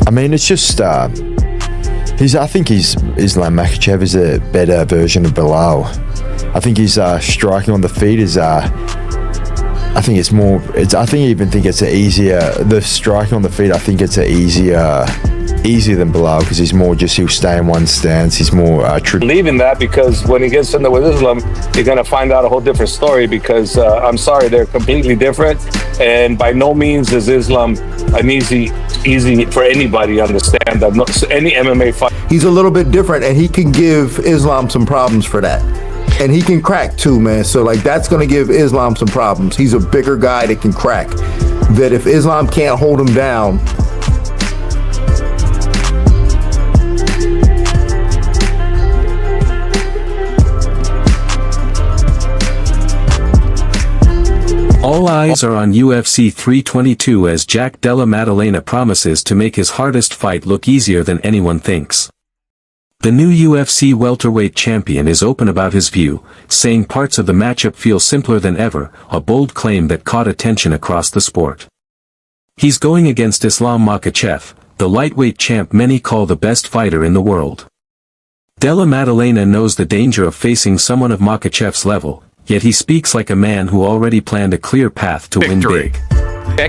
I mean, it's just, I think Islam Makhachev is a better version of Bilal. I think his striking on the feet is, I think it's more, I even think it's the striking on the feet, I think it's easier than Bilal, because he'll stay in one stance. He's more believe in that, because when he gets in there with Islam, you're going to find out a whole different story, because I'm sorry, they're completely different, and by no means is Islam an easy for anybody to understand. That any MMA fight, he's a little bit different, and he can give Islam some problems for that. And he can crack too, man. So like, that's going to give Islam some problems. He's a bigger guy that can crack. That if Islam can't hold him down, all eyes are on UFC 322 as Jack Della Maddalena promises to make his hardest fight look easier than anyone thinks. The new UFC welterweight champion is open about his view, saying parts of the matchup feel simpler than ever, a bold claim that caught attention across the sport. He's going against Islam Makhachev, the lightweight champ many call the best fighter in the world. Della Maddalena knows the danger of facing someone of Makhachev's level, yet he speaks like a man who already planned a clear path to win big.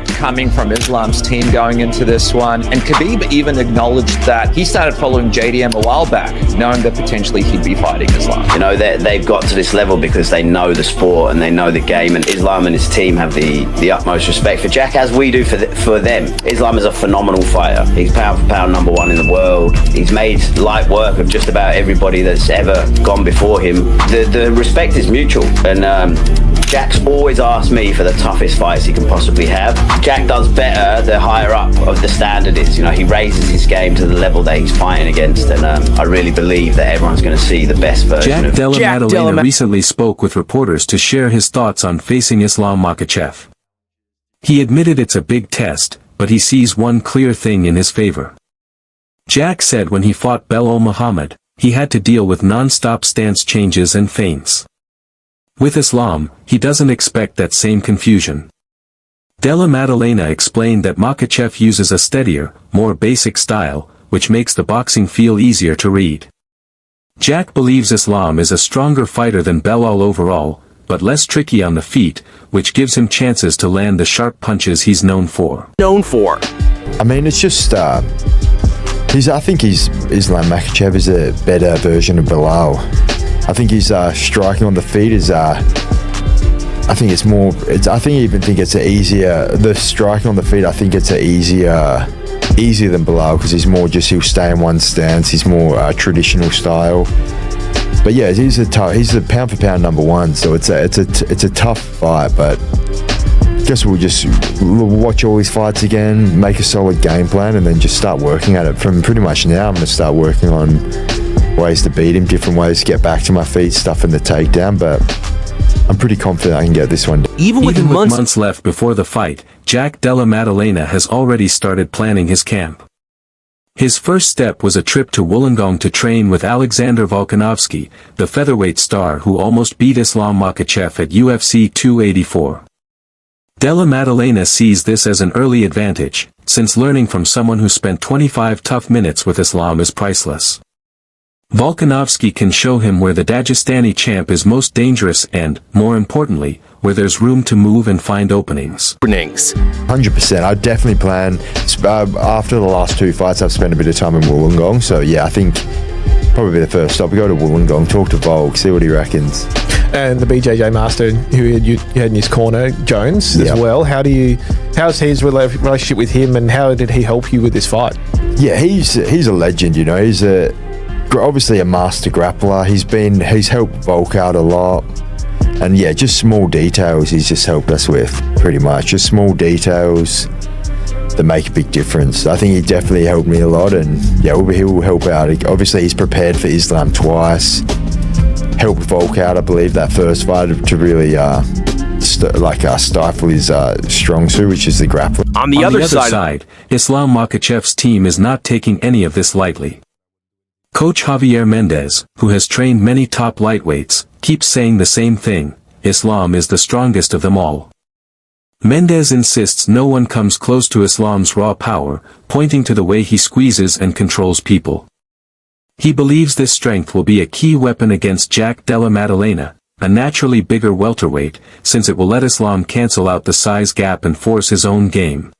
Coming from Islam's team going into this one, and Khabib even acknowledged that he started following JDM a while back, knowing that potentially he'd be fighting Islam. You know, they've got to this level because they know the sport and they know the game, and Islam and his team have the utmost respect for Jack, as we do for them. Islam is a phenomenal fighter. He's pound for pound #1 in the world. He's made light work of just about everybody that's ever gone before him. The respect is mutual, and Jack's always asked me for the toughest fights he can possibly have. Jack does better the higher up of the standard is. You know, he raises his game to the level that he's fighting against, and I really believe that everyone's going to see the best version of him. Jack Della Maddalena recently spoke with reporters to share his thoughts on facing Islam Makhachev. He admitted it's a big test, but he sees one clear thing in his favor. Jack said when he fought Belal Muhammad, he had to deal with non-stop stance changes and feints. With Islam, he doesn't expect that same confusion. Della Maddalena explained that Makhachev uses a steadier, more basic style, which makes the boxing feel easier to read. Jack believes Islam is a stronger fighter than Belal overall, but less tricky on the feet, which gives him chances to land the sharp punches he's known for. I mean, it's just, I think Islam Makhachev is a better version of Bilal. I think his striking on the feet is, I even think it's the striking on the feet, I think it's easier than Bilal, because he'll stay in one stance. He's more traditional style. But yeah, he's a pound for pound #1, so it's a tough fight, but I guess we'll just watch all his fights again, make a solid game plan, and then just start working at it. From pretty much now, I'm going to start working on ways to beat him, different ways to get back to my feet, stuff in the takedown, but I'm pretty confident I can get this one. Even with months left before the fight, Jack Della Maddalena has already started planning his camp. His first step was a trip to Wollongong to train with Alexander Volkanovski, the featherweight star who almost beat Islam Makhachev at UFC 284. Della Maddalena sees this as an early advantage, since learning from someone who spent 25 tough minutes with Islam is priceless. Volkanovski can show him where the Dagestani champ is most dangerous and, more importantly, where there's room to move and find openings. 100%. I definitely plan, after the last 2 fights, I've spent a bit of time in Wollongong, so yeah, I think probably the first stop, we go to Wollongong, talk to Volk, see what he reckons. And the BJJ master who you had in his corner, Jones, as well. How's his relationship with him, and how did he help you with this fight? Yeah, he's a legend, you know. He's obviously a master grappler. He's helped Volk out a lot, and yeah, just small details he's just helped us with, pretty much. Just small details that make a big difference. I think he definitely helped me a lot, and yeah, he'll help out. Obviously, he's prepared for Islam twice. Helped Volk out, I believe, that first fight to really stifle his strong suit, which is the grappling. On the other side, Islam Makhachev's team is not taking any of this lightly. Coach Javier Mendez, who has trained many top lightweights, keeps saying the same thing: Islam is the strongest of them all. Mendez insists no one comes close to Islam's raw power, pointing to the way he squeezes and controls people. He believes this strength will be a key weapon against Jack Della Maddalena, a naturally bigger welterweight, since it will let Islam cancel out the size gap and force his own game.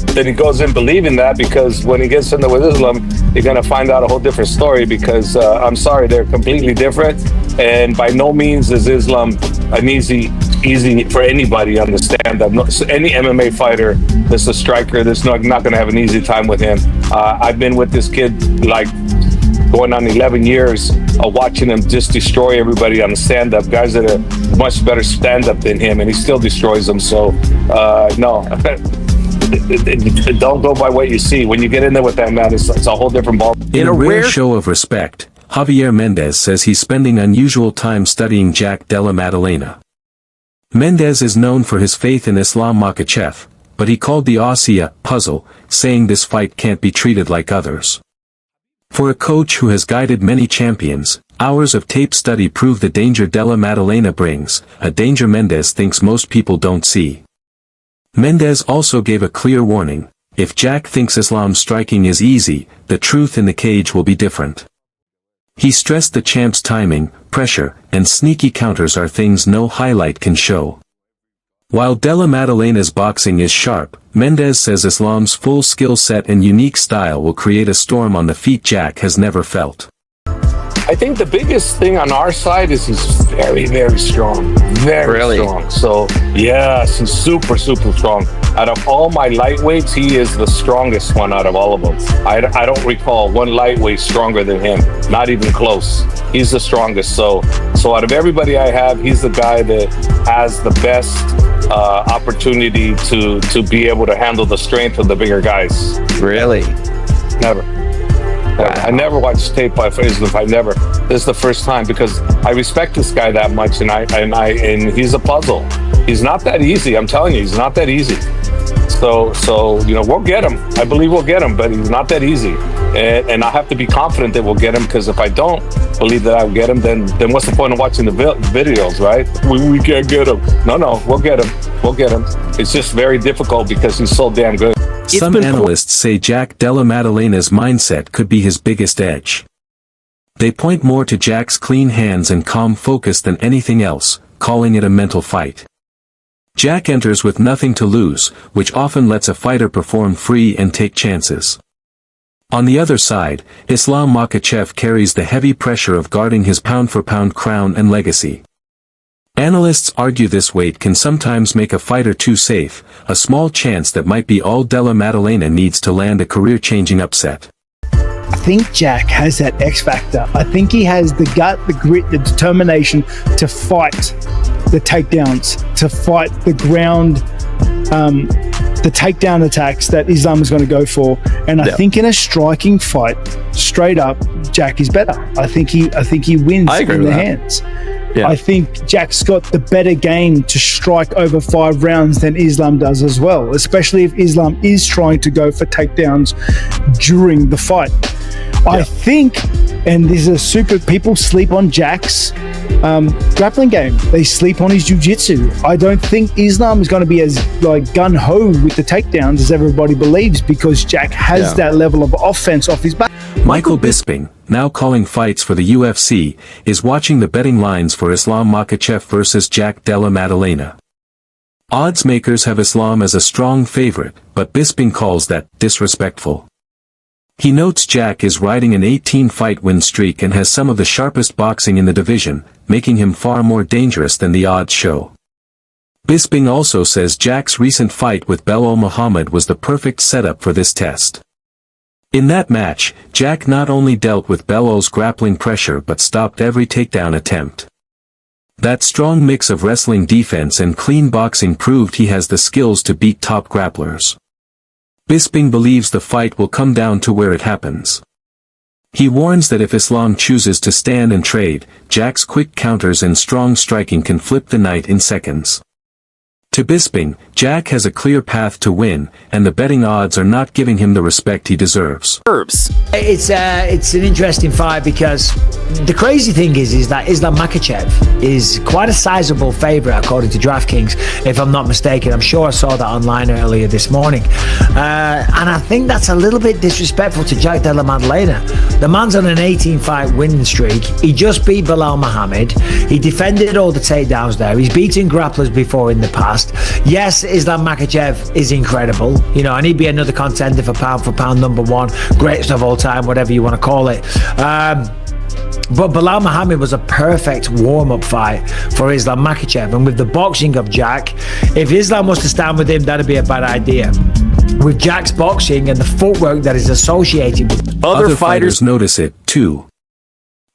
Then he goes in believing that, because when he gets in there with Islam, you're going to find out a whole different story, because I'm sorry, they're completely different. And by no means is Islam an easy for anybody to understand that. Any MMA fighter that's a striker, that's not going to have an easy time with him. I've been with this kid like going on 11 years of watching him just destroy everybody on the stand-up. Guys that are much better stand-up than him, and he still destroys them. So, no. Don't go by what you see. When you get in there with that man, it's a whole different ball. In a rare show of respect, Javier Mendez says he's spending unusual time studying Jack Della Maddalena. Mendez is known for his faith in Islam Makhachev, but he called the Aussie a puzzle, saying this fight can't be treated like others. For a coach who has guided many champions, hours of tape study prove the danger Della Maddalena brings, a danger Mendez thinks most people don't see. Mendez also gave a clear warning: if Jack thinks Islam's striking is easy, the truth in the cage will be different. He stressed the champ's timing, pressure, and sneaky counters are things no highlight can show. While Della Maddalena's boxing is sharp, Mendez says Islam's full skill set and unique style will create a storm on the feet Jack has never felt. I think the biggest thing on our side is he's very, very strong. Very strong. So, yes, he's super, super strong. Out of all my lightweights, he is the strongest one out of all of them. I don't recall one lightweight stronger than him. Not even close. He's the strongest. So out of everybody I have, he's the guy that has the best opportunity to be able to handle the strength of the bigger guys. Really? Never. I never watched tape by Islam. I never. This is the first time, because I respect this guy that much, and he's a puzzle. He's not that easy. I'm telling you, he's not that easy. So we'll get him. I believe we'll get him, but he's not that easy. And I have to be confident that we'll get him, because if I don't believe that I'll get him, then what's the point of watching the videos, right? We can't get him. No, we'll get him. We'll get him. It's just very difficult because he's so damn good. Some analysts say Jack Della Maddalena's mindset could be his biggest edge. They point more to Jack's clean hands and calm focus than anything else, calling it a mental fight. Jack enters with nothing to lose, which often lets a fighter perform free and take chances. On the other side, Islam Makhachev carries the heavy pressure of guarding his pound-for-pound crown and legacy. Analysts argue this weight can sometimes make a fighter too safe, a small chance that might be all Della Maddalena needs to land a career-changing upset. I think Jack has that X factor. I think he has the gut, the grit, the determination to fight the takedowns, to fight the ground, the takedown attacks that Islam is going to go for. And I think in a striking fight, straight up, Jack is better. I think he wins in the hands. Yeah. I think Jack's got the better game to strike over 5 rounds than Islam does as well, especially if Islam is trying to go for takedowns during the fight. I think, and this is people sleep on Jack's grappling game. They sleep on his jiu-jitsu. I don't think Islam is going to be as gun-ho with the takedowns as everybody believes, because Jack has that level of offense off his back. Michael Bisping, now calling fights for the UFC, is watching the betting lines for Islam Makhachev versus Jack Della Maddalena. Odds makers have Islam as a strong favorite, but Bisping calls that disrespectful. He notes Jack is riding an 18-fight win streak and has some of the sharpest boxing in the division, making him far more dangerous than the odds show. Bisping also says Jack's recent fight with Belal Muhammad was the perfect setup for this test. In that match, Jack not only dealt with Belal's grappling pressure but stopped every takedown attempt. That strong mix of wrestling defense and clean boxing proved he has the skills to beat top grapplers. Bisping believes the fight will come down to where it happens. He warns that if Islam chooses to stand and trade, Jack's quick counters and strong striking can flip the night in seconds. To Bisping, Jack has a clear path to win, and the betting odds are not giving him the respect he deserves. It's an interesting fight because the crazy thing is that Islam Makhachev is quite a sizable favourite according to DraftKings, if I'm not mistaken. I'm sure I saw that online earlier this morning. And I think that's a little bit disrespectful to Jack Della Maddalena. The man's on an 18-fight winning streak. He just beat Bilal Muhammad. He defended all the takedowns there. He's beaten grapplers before in the past. Yes, Islam Makhachev is incredible, and he'd be another contender for pound #1, greatest of all time, whatever you want to call it. But Bilal Muhammad was a perfect warm-up fight for Islam Makhachev, and with the boxing of Jack, if Islam was to stand with him, that'd be a bad idea. With Jack's boxing and the footwork that is associated with Other fighters notice it, too.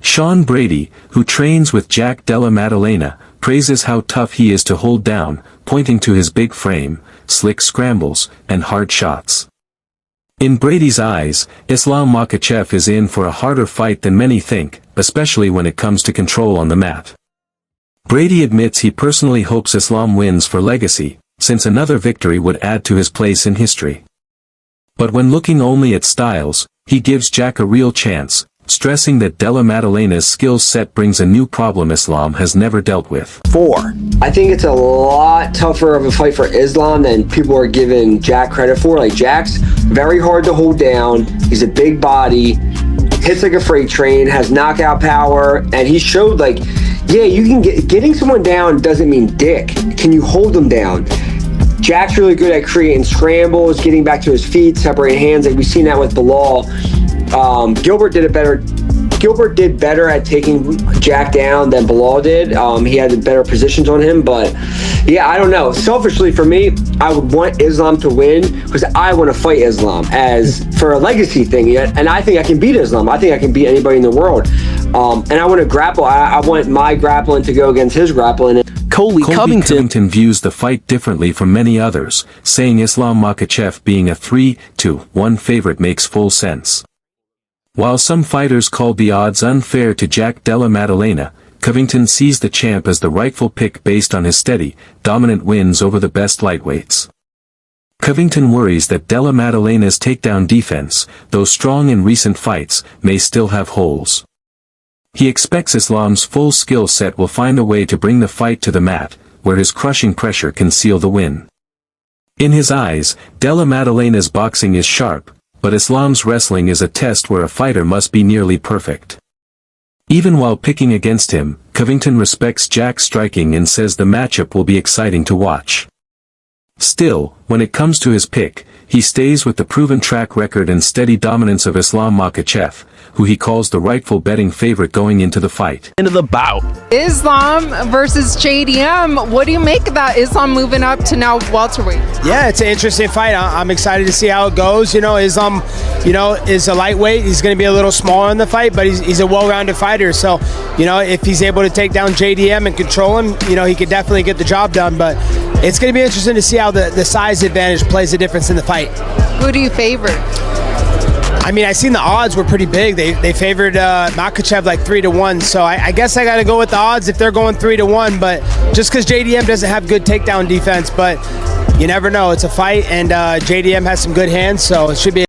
Sean Brady, who trains with Jack Della Maddalena, praises how tough he is to hold down, pointing to his big frame, slick scrambles, and hard shots. In Brady's eyes, Islam Makhachev is in for a harder fight than many think, especially when it comes to control on the mat. Brady admits he personally hopes Islam wins for legacy, since another victory would add to his place in history. But when looking only at styles, he gives Jack a real chance, stressing that Della Maddalena's skill set brings a new problem Islam has never dealt with. 4. I think it's a lot tougher of a fight for Islam than people are giving Jack credit for. Like, Jack's very hard to hold down. He's a big body, hits like a freight train, has knockout power, and he showed, like, yeah, you can getting someone down doesn't mean dick. Can you hold them down? Jack's really good at creating scrambles, getting back to his feet, separating hands. Like, we've seen that with Bilal. Gilbert did better at taking Jack down than Bilal did. He had better positions on him, but yeah, I don't know. Selfishly for me, I would want Islam to win because I want to fight Islam as for a legacy thing, and I think I can beat Islam. I think I can beat anybody in the world. And I want to grapple. I want my grappling to go against his grappling. Colby Covington views the fight differently from many others, saying Islam Makhachev being a 3-1 favorite makes full sense. While some fighters called the odds unfair to Jack Della Maddalena, Covington sees the champ as the rightful pick based on his steady, dominant wins over the best lightweights. Covington worries that Della Maddalena's takedown defense, though strong in recent fights, may still have holes. He expects Islam's full skill set will find a way to bring the fight to the mat, where his crushing pressure can seal the win. In his eyes, Della Maddalena's boxing is sharp, but Islam's wrestling is a test where a fighter must be nearly perfect. Even while picking against him, Covington respects Jack's striking and says the matchup will be exciting to watch. Still, when it comes to his pick, he stays with the proven track record and steady dominance of Islam Makhachev, who he calls the rightful betting favorite going into the fight. Into the bout. Islam versus JDM. What do you make of that? Islam moving up to now welterweight. Yeah, it's an interesting fight. I'm excited to see how it goes. Islam, is a lightweight. He's going to be a little smaller in the fight, but he's a well-rounded fighter. So, if he's able to take down JDM and control him, he could definitely get the job done. But it's going to be interesting to see how the size advantage plays a difference in the fight. Who do you favor? I mean, I seen the odds were pretty big. They favored Makhachev like 3-1. So I guess I got to go with the odds if they're going 3-1. But just because JDM doesn't have good takedown defense, but you never know. It's a fight, and JDM has some good hands, so it should be